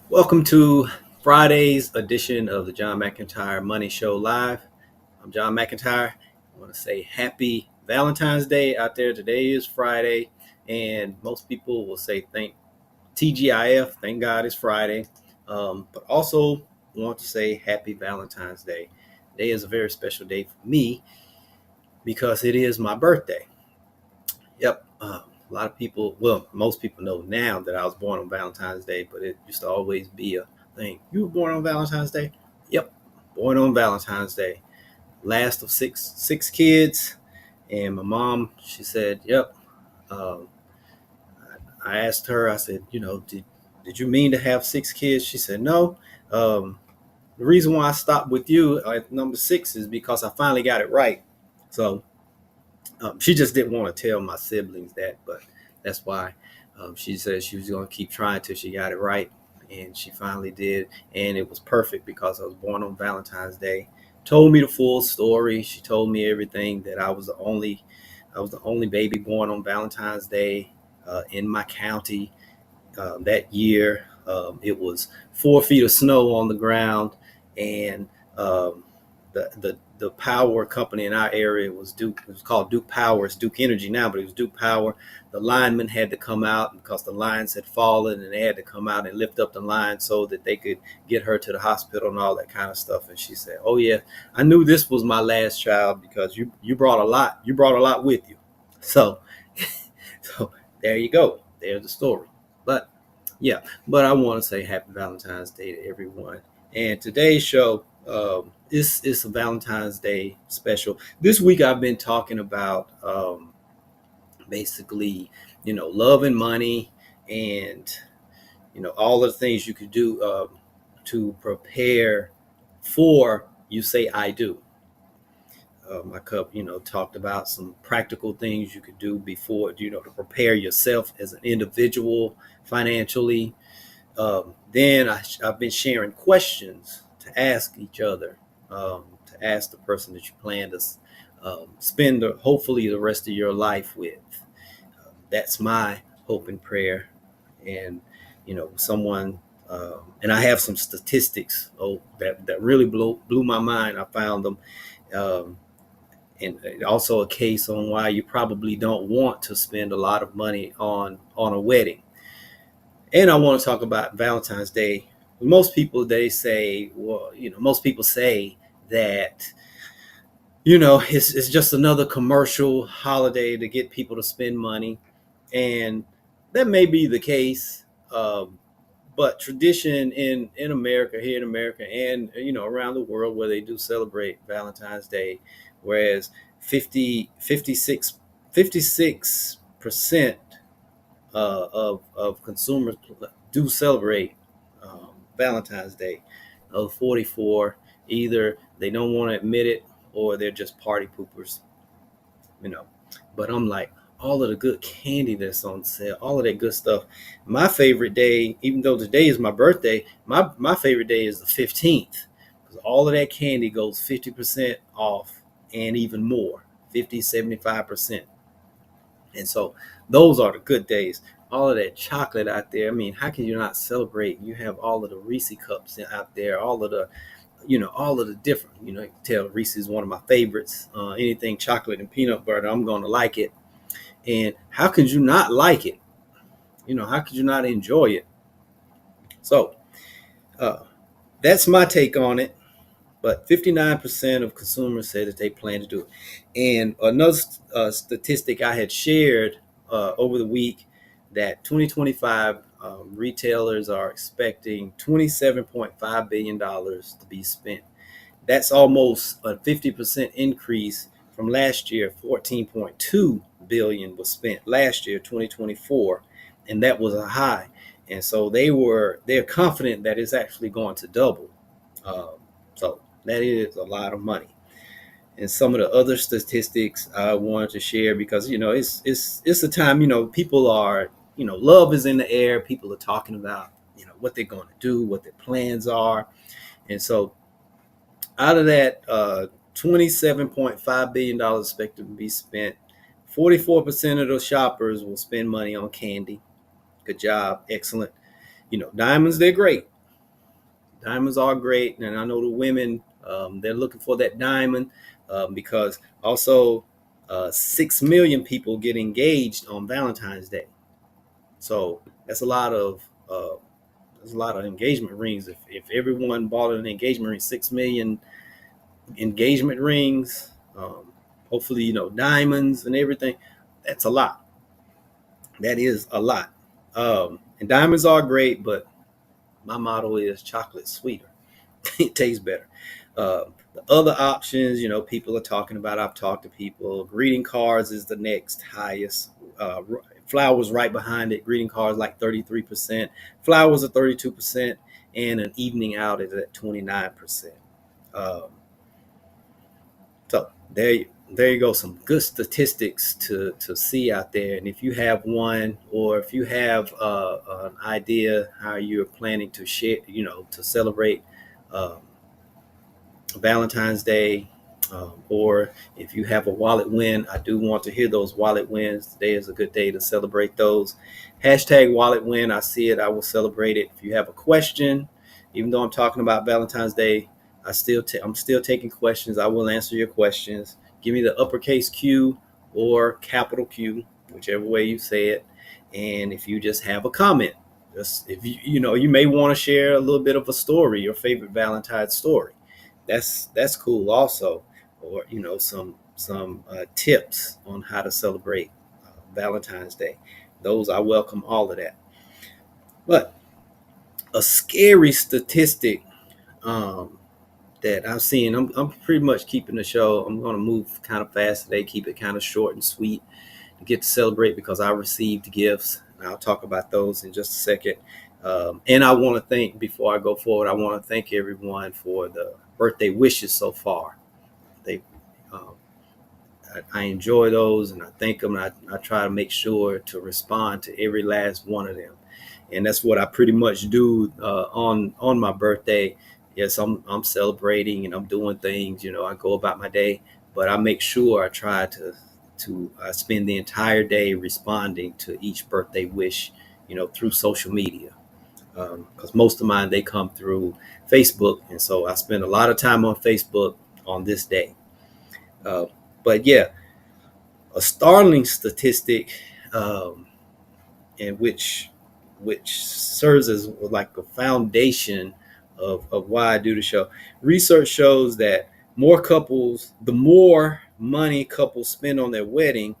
Welcome to Friday's edition of the John McEntyre Money Show Live. I'm John McEntyre. I want to say happy Valentine's Day out there. Today is Friday, and most people will say thank TGIF, thank God it's Friday. But also want to say happy Valentine's Day. Today is a very special day for me because it is my birthday. Yep. A lot of people, well, most people know now that I was born on Valentine's Day, but it used to always be a thing. You were born on Valentine's Day? Yep. Born on Valentine's Day. Last of six kids. And my mom, she said, yep. Um, I asked her, I said, did you mean to have six kids? She said, no. Um, the reason why I stopped with you at number six is because I finally got it right. So she just didn't want to tell my siblings that, but that's why she said she was going to keep trying till she got it right, and she finally did, and it was perfect because I was born on Valentine's Day. Told me the full story. She told me everything that I was the only baby born on Valentine's Day in my county that year. It was 4 feet of snow on the ground, and the power company in our area was Duke. It was called Duke Power. It's Duke Energy now, but it was Duke Power. The linemen had to come out because the lines had fallen, and they had to come out and lift up the line so that they could get her to the hospital and all that kind of stuff. And she said, "Oh yeah, I knew this was my last child because you brought a lot. You brought a lot with you." So, so there you go. There's the story. But yeah, but I want to say happy Valentine's Day to everyone. And today's show is a Valentine's Day special. This week I've been talking about basically, love and money, and all of the things you could do to prepare for you say I do. My cup, talked about some practical things you could do before, to prepare yourself as an individual financially. Then I've been sharing questions to ask each other, to ask the person that you plan to spend hopefully the rest of your life with. That's my hope and prayer. And, someone, and I have some statistics that really blew my mind. I found them. Um, and also a case on why you probably don't want to spend a lot of money on a wedding. And I want to talk about Valentine's Day. Most people, they say, well, most people say that, it's just another commercial holiday to get people to spend money. And that may be the case. But tradition in America, here in America, and, around the world where they do celebrate Valentine's Day, whereas 56% of consumers do celebrate Valentine's Day. 44, either they don't want to admit it or they're just party poopers, you know. But I'm like, all of the good candy that's on sale, all of that good stuff. My favorite day, even though today is my birthday, my favorite day is the 15th, because all of that candy goes 50% off and even more, 50, 75%. And so those are the good days. All of that chocolate out there. I mean, how can you not celebrate? You have all of the Reese cups out there, all of the, all of the different, you can tell Reese is one of my favorites. Anything chocolate and peanut butter, I'm going to like it. And how could you not like it? How could you not enjoy it? So uh, that's my take on it. But 59% of consumers say that they plan to do it. And another statistic I had shared over the week, that 2025 retailers are expecting $27.5 billion to be spent. That's almost a 50% increase from last year. 14.2 billion was spent last year, 2024, and that was a high. And so they're confident that it's actually going to double. So that is a lot of money. And some of the other statistics I wanted to share, because it's a time, people are, love is in the air. People are talking about what they're going to do, what their plans are. And so out of that $27.5 billion expected to be spent, 44% of those shoppers will spend money on candy. Good job. Excellent. Diamonds, they're great. Diamonds are great, and I know the women, they're looking for that diamond, because also 6 million people get engaged on Valentine's Day. So uh, that's a lot of engagement rings. If everyone bought an engagement ring, 6 million engagement rings, hopefully diamonds and everything. That's a lot. That is a lot. And diamonds are great, but my motto is chocolate sweeter. It tastes better. The other options, people are talking about. I've talked to people. Greeting cards is the next highest. Flowers right behind it. Greeting cards like 33%. Flowers are 32%, and an evening out is at 29%. Um, so there you go. Some good statistics to see out there. And if you have one, or if you have an idea how you're planning to share, to celebrate um, Valentine's Day, or if you have a wallet win, I do want to hear those wallet wins. Today is a good day to celebrate those. Hashtag wallet win. I see it. I will celebrate it. If you have a question, even though I'm talking about Valentine's Day, I'm still taking questions. I will answer your questions. Give me the uppercase Q or capital Q, whichever way you say it. And if you just have a comment, just if you may want to share a little bit of a story, your favorite Valentine's story. That's cool also, or some tips on how to celebrate Valentine's Day. Those, I welcome all of that. But a scary statistic um, that I've seen. I'm pretty much keeping the show. I'm going to move kind of fast today, keep it kind of short and sweet to get to celebrate, because I received gifts. And I'll talk about those in just a second. And I want to thank, before I go forward, I want to thank everyone for the birthday wishes so far. They, um, I enjoy those, and I thank them. And I try to make sure to respond to every last one of them, and that's what I pretty much do on my birthday. Yes, I'm celebrating and I'm doing things. I go about my day, but I make sure I try to spend the entire day responding to each birthday wish, through social media, because most of mine, they come through Facebook, and so I spend a lot of time on Facebook on this day. Uh, but yeah, a startling statistic, um, and which serves as like a foundation of why I do the show. Research shows that the more money couples spend on their wedding,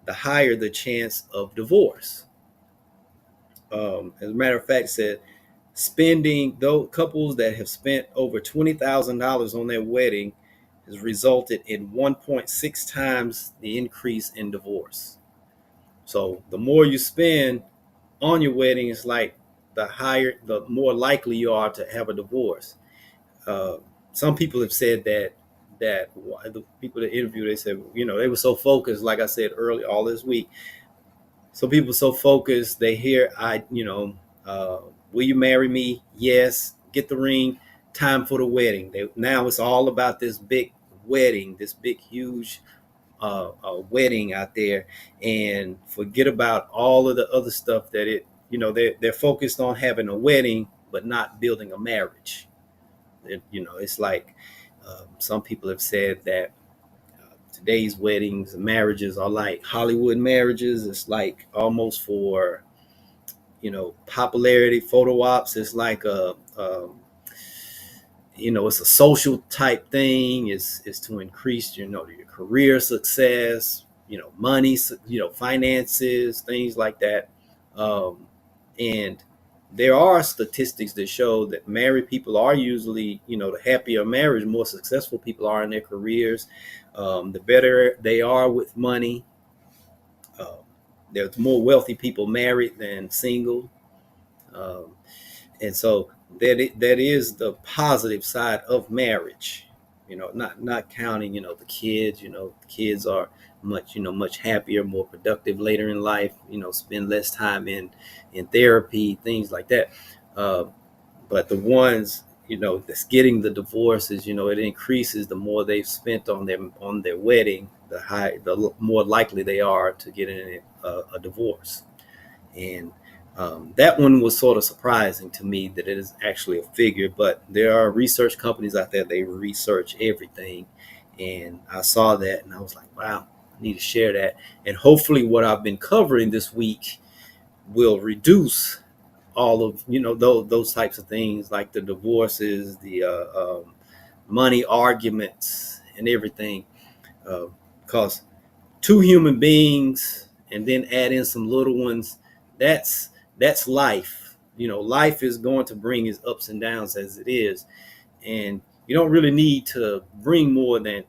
the higher the chance of divorce. As a matter of fact, it said spending those couples that have spent over $20,000 on their wedding has resulted in 1.6 times the increase in divorce. So the more you spend on your wedding, it's like the more likely you are to have a divorce. Uh, some people have said that the people that interviewed, they said, they were so focused, like I said earlier, all this week. Some people so focused, they hear, uh, will you marry me? Yes. Get the ring. Time for the wedding. Now it's all about this big wedding, this big, huge wedding out there, and forget about all of the other stuff that they're focused on having a wedding, but not building a marriage. It's like some people have said that today's weddings and marriages are like Hollywood marriages. It's like almost for popularity, photo ops. It's like it's a social type thing. It's to increase your career success, money, finances, things like that. And there are statistics that show that married people are usually, the happier marriage, more successful people are in their careers. The better they are with money. uh, there's more wealthy people married than single. um, and so that is the positive side of marriage. Not counting the kids. The kids are much happier, more productive later in life. Spend less time in therapy, things like that. uh, but the ones that's getting the divorces, it increases the more they've spent on their wedding, the more likely they are to get in a divorce. And That one was sort of surprising to me that it is actually a figure, but there are research companies out there, they research everything. And I saw that and I was like, wow, I need to share that. And hopefully, what I've been covering this week will reduce all of those types of things like the divorces, the money arguments, and everything. Because two human beings and then add in some little ones, that's that's life. Life is going to bring its ups and downs as it is, and you don't really need to bring more than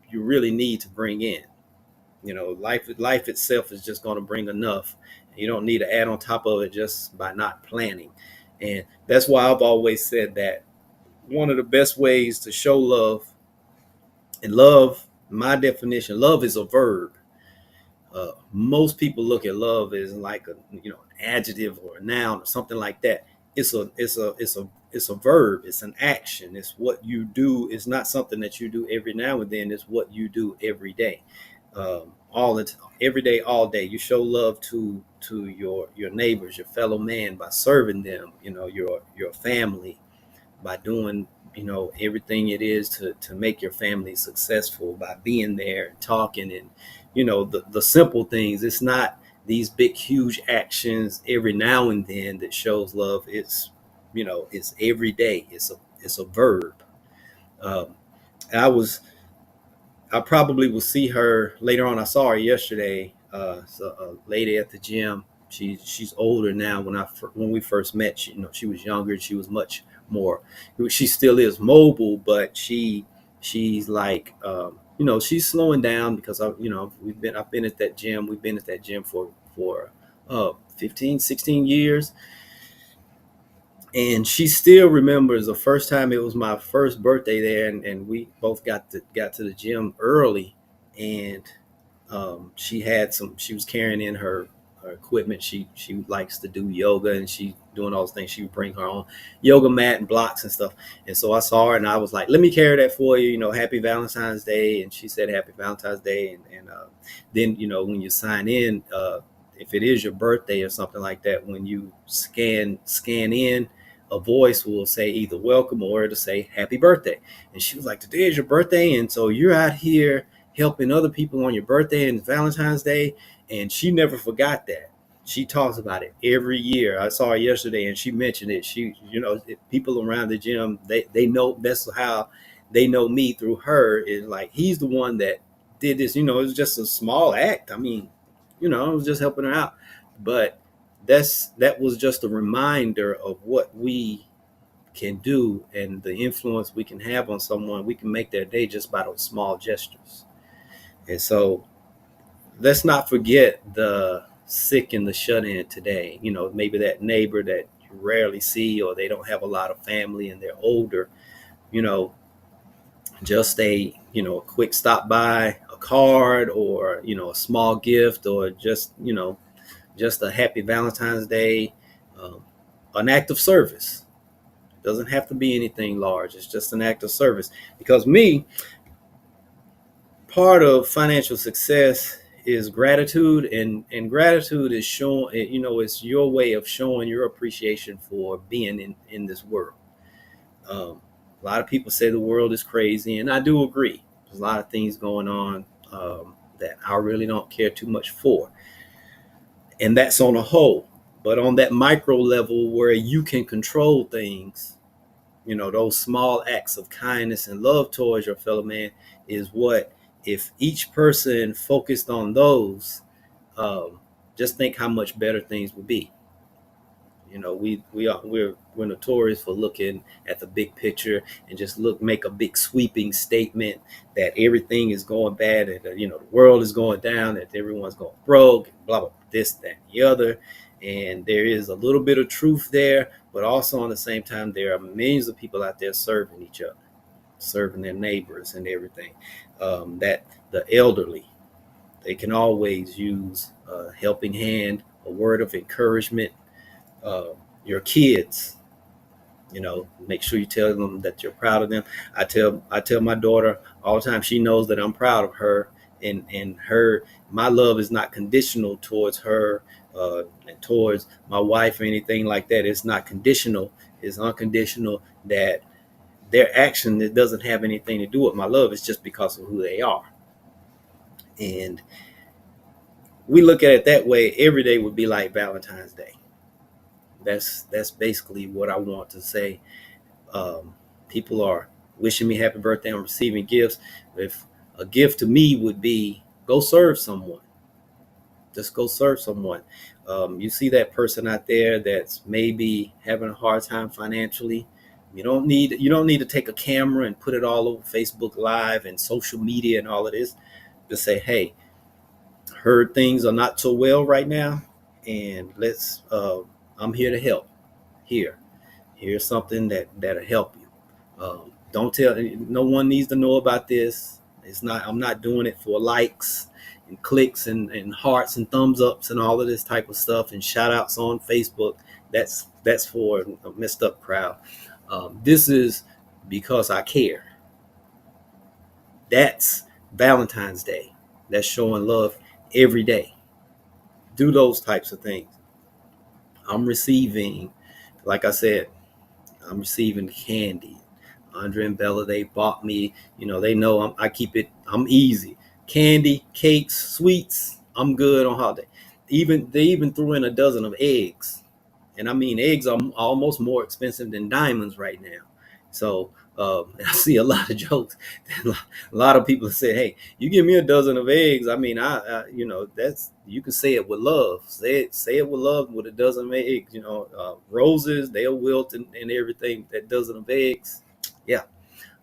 you really need to bring in. Life itself is just going to bring enough. You don't need to add on top of it just by not planning. And that's why I've always said that one of the best ways to show love, and love, my definition, love is a verb. Most people look at love as like a adjective or a noun or something like that. It's a verb. It's an action. It's what you do. It's not something that you do every now and then. It's what you do every day, every day, all day. You show love to your neighbors, your fellow man, by serving them. Your family, by doing everything it is to make your family successful, by being there and talking, and the simple things. It's not these big huge actions every now and then that shows love. It's every day. It's a verb. um, I probably will see her later on. I saw her yesterday. So a lady at the gym. She's older now. When we first met, she was younger. She was much more. She still is mobile, but she's like she's slowing down because I've been at that gym. We've been at that gym for 15, 16 years, and she still remembers the first time. It was my first birthday there, and we both got to the gym early, and she was carrying in her equipment. She likes to do yoga, and she doing all those things. She would bring her own yoga mat and blocks and stuff. And so I saw her and I was like, let me carry that for you, happy Valentine's Day. And she said happy Valentine's Day. And then when you sign in, if it is your birthday or something like that, when you scan in, a voice will say either welcome or it'll say happy birthday. And she was like, today is your birthday, and so you're out here helping other people on your birthday and Valentine's Day. And she never forgot that. She talks about it every year. I saw her yesterday and she mentioned it. People around the gym, they know. That's how they know me, through her. Is like, he's the one that did this. It was just a small act. I mean, I was just helping her out. But that was just a reminder of what we can do and the influence we can have on someone. We can make their day just by those small gestures. And so let's not forget the sick and the shut in today. Maybe that neighbor that you rarely see, or they don't have a lot of family and they're older. You know, just a quick stop by, a card, or a small gift, or just a happy Valentine's Day, um, an act of service. It doesn't have to be anything large. It's just an act of service. Because part of financial success is gratitude, and gratitude is showing, it's your way of showing your appreciation for being in this world. um, a lot of people say the world is crazy, and I do agree. There's a lot of things going on, that I really don't care too much for, and that's on a whole. But on that micro level where you can control things, those small acts of kindness and love towards your fellow man is what, if each person focused on those, um, just think how much better things would be. We're notorious for looking at the big picture and just make a big sweeping statement that everything is going bad, and the world is going down, that everyone's going broke, blah blah, this, that, and the other. And there is a little bit of truth there, but also on the same time, there are millions of people out there serving each other, serving their neighbors and everything. That the elderly, they can always use a helping hand, a word of encouragement. uh, your kids, make sure you tell them that you're proud of them. I tell my daughter all the time. She knows that I'm proud of her, and my love is not conditional towards her towards my wife or anything like that. It's not conditional. It's unconditional. That their action, it doesn't have anything to do with my love. It's just because of who they are. And we look at it that way. Every day would be like Valentine's Day. That's basically what I want to say. People are wishing me happy birthday. I'm receiving gifts. If a gift to me would be go serve someone, just go serve someone. You see that person out there that's maybe having a hard time financially. You don't need to take a camera and put it all over Facebook Live and social media and all of this to say, hey, heard things are not so well right now, and I'm here to help. Here, here's something that'll help you. Don't tell. No one needs to know about this. It's not. I'm not doing it for likes and clicks and hearts and thumbs ups and all of this type of stuff and shout outs on Facebook. That's for a messed up crowd. This is because I care. That's Valentine's Day. That's showing love every day. Do those types of things. I'm receiving, like I said, I'm receiving candy. Andre and Bella, they bought me. They know I keep it. I'm easy. Candy, cakes, sweets. I'm good on holiday. They even threw in a dozen of eggs, and I mean eggs are almost more expensive than diamonds right now. So I see a lot of jokes. A lot of people say, "Hey, you give me a dozen of eggs." I mean, that's you can say it with love. Say it with love with a dozen of eggs. Roses they'll wilt and everything. That dozen of eggs, yeah.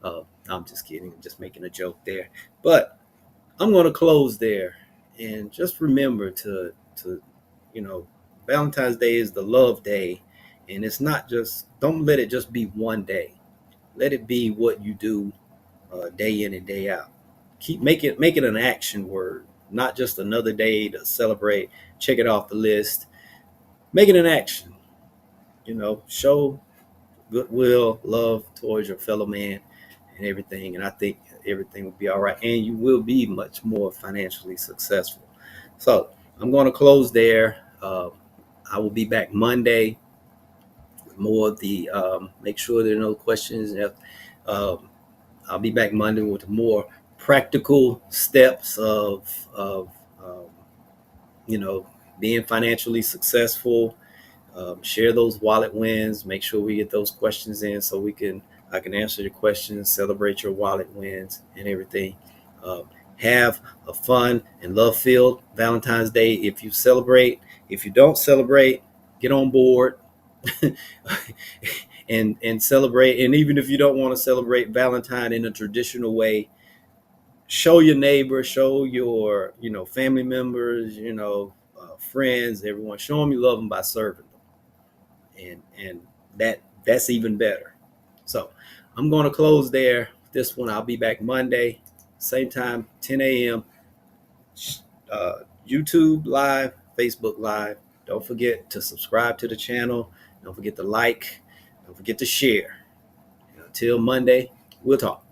I'm just kidding. I'm just making a joke there. But I'm going to close there, and just remember to you know, Valentine's Day is the love day, and it's not just. Don't let it just be one day. Let it be what you do day in and day out. Make it an action word, not just another day to celebrate. Check it off the list. Make it an action. Show goodwill, love towards your fellow man, and everything. And I think everything will be all right, and you will be much more financially successful. So I'm going to close there. I will be back Monday with more of the. Make sure there are no questions. Um, I'll be back Monday with more practical steps of um, you know being financially successful. Share those wallet wins. Make sure we get those questions in so I can answer your questions, celebrate your wallet wins and everything. Have a fun and love filled Valentine's Day if you celebrate. If you don't celebrate, get on board and celebrate. And even if you don't want to celebrate Valentine in a traditional way, show your neighbor, show your family members, friends, everyone. Show them you love them by serving them, and that's even better. So I'm going to close there. This one I'll be back Monday, same time, 10 a.m. YouTube live, Facebook live. Don't forget to subscribe to the channel. Don't forget to like. Don't forget to share. Until Monday, we'll talk.